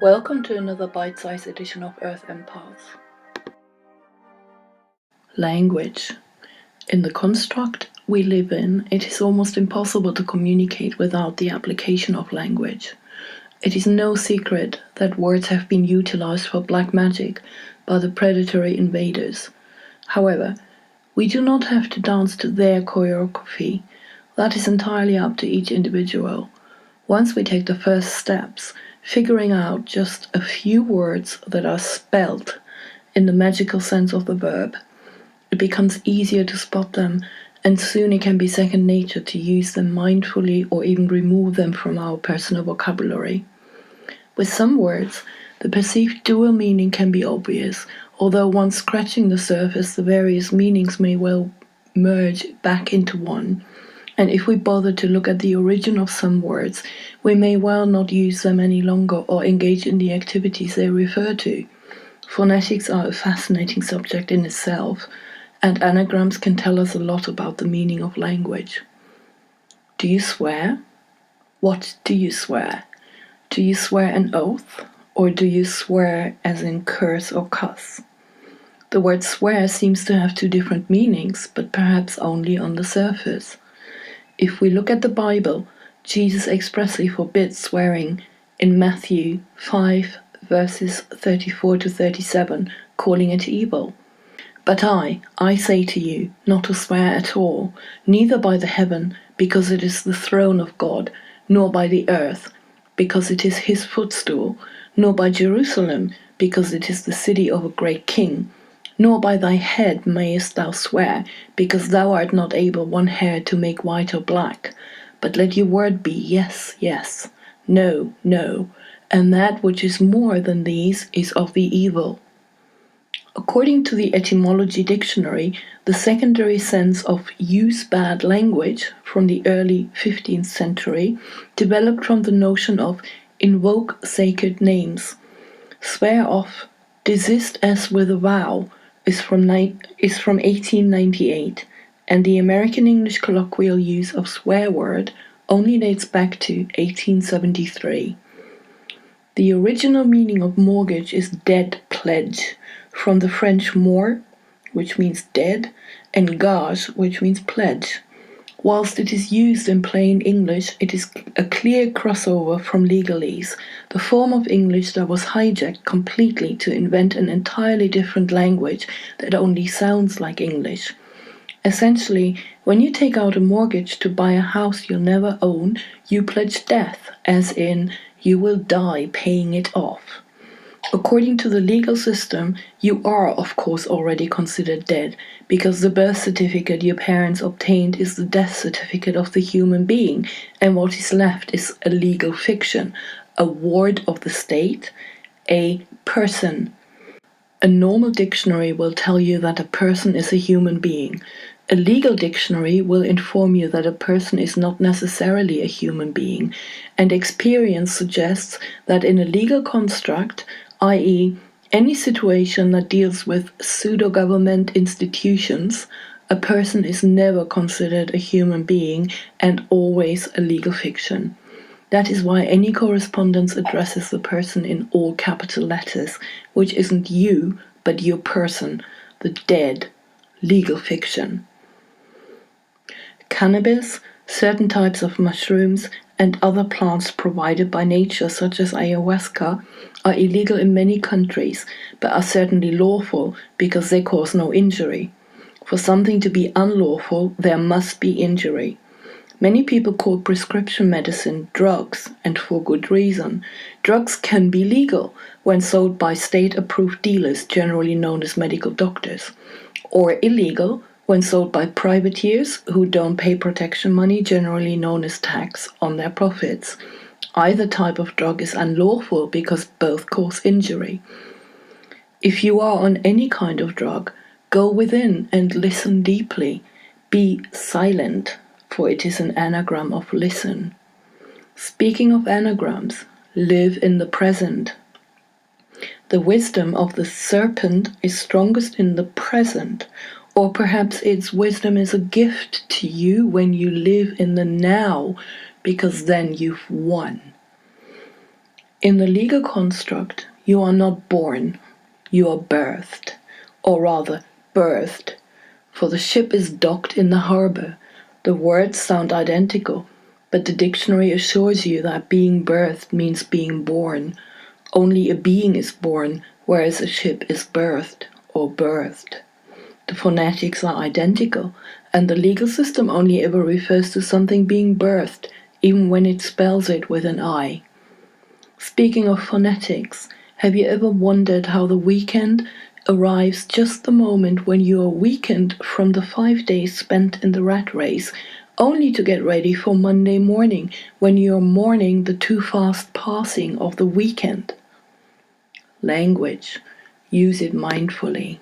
Welcome to another bite-sized edition of Earth Empaths. Language. In the construct we live in, it is almost impossible to communicate without the application of language. It is no secret that words have been utilized for black magic by the predatory invaders. However, we do not have to dance to their choreography. That is entirely up to each individual. Once we take the first steps, figuring out just a few words that are spelt in the magical sense of the verb, it becomes easier to spot them, and soon it can be second nature to use them mindfully or even remove them from our personal vocabulary. With some words, the perceived dual meaning can be obvious, although once scratching the surface, the various meanings may well merge back into one. And if we bother to look at the origin of some words, we may well not use them any longer or engage in the activities they refer to. Phonetics are a fascinating subject in itself, and anagrams can tell us a lot about the meaning of language. Do you swear? What do you swear? Do you swear an oath, or do you swear as in curse or cuss? The word swear seems to have two different meanings, but perhaps only on the surface. If we look at the Bible, Jesus expressly forbids swearing in Matthew 5 verses 34 to 37, calling it evil. But I say to you, not to swear at all, neither by the heaven, because it is the throne of God, nor by the earth, because it is his footstool, nor by Jerusalem, because it is the city of a great king. Nor by thy head mayest thou swear, because thou art not able one hair to make white or black. But let your word be yes, yes, no, no, and that which is more than these is of the evil. According to the Etymology Dictionary, the secondary sense of use bad language from the early 15th century developed from the notion of invoke sacred names. Swear off, desist as with a vow, is from 1898, and the American English colloquial use of swear word only dates back to 1873. The original meaning of mortgage is dead pledge, from the French mort, which means dead, and gage, which means pledge. Whilst it is used in plain English, it is a clear crossover from legalese, the form of English that was hijacked completely to invent an entirely different language that only sounds like English. Essentially, when you take out a mortgage to buy a house you'll never own, you pledge death, as in, you will die paying it off. According to the legal system, you are of course already considered dead, because the birth certificate your parents obtained is the death certificate of the human being, and what is left is a legal fiction, a ward of the state, a person. A normal dictionary will tell you that a person is a human being. A legal dictionary will inform you that a person is not necessarily a human being, and experience suggests that in a legal construct, i.e., any situation that deals with pseudo-government institutions, a person is never considered a human being and always a legal fiction. That is why any correspondence addresses the person in all capital letters, which isn't you, but your person, the dead, legal fiction. Cannabis, certain types of mushrooms, and other plants provided by nature, such as ayahuasca, are illegal in many countries, but are certainly lawful because they cause no injury. For something to be unlawful, there must be injury. Many people call prescription medicine drugs, and for good reason. Drugs can be legal when sold by state-approved dealers, generally known as medical doctors, or illegal when sold by privateers who don't pay protection money, generally known as tax, on their profits. Either type of drug is unlawful because both cause injury. If you are on any kind of drug, go within and listen deeply. Be silent, for it is an anagram of listen. Speaking of anagrams, live in the present. The wisdom of the serpent is strongest in the present, or perhaps its wisdom is a gift to you when you live in the now, because then you've won. In the legal construct, you are not born, you are birthed, or rather, birthed, for the ship is docked in the harbor. The words sound identical, but the dictionary assures you that being birthed means being born. Only a being is born, whereas a ship is birthed or birthed. The phonetics are identical, and the legal system only ever refers to something being birthed, even when it spells it with an I. Speaking of phonetics, have you ever wondered how the weekend arrives just the moment when you are weakened from the 5 days spent in the rat race, only to get ready for Monday morning when you are mourning the too fast passing of the weekend? Language. Use it mindfully.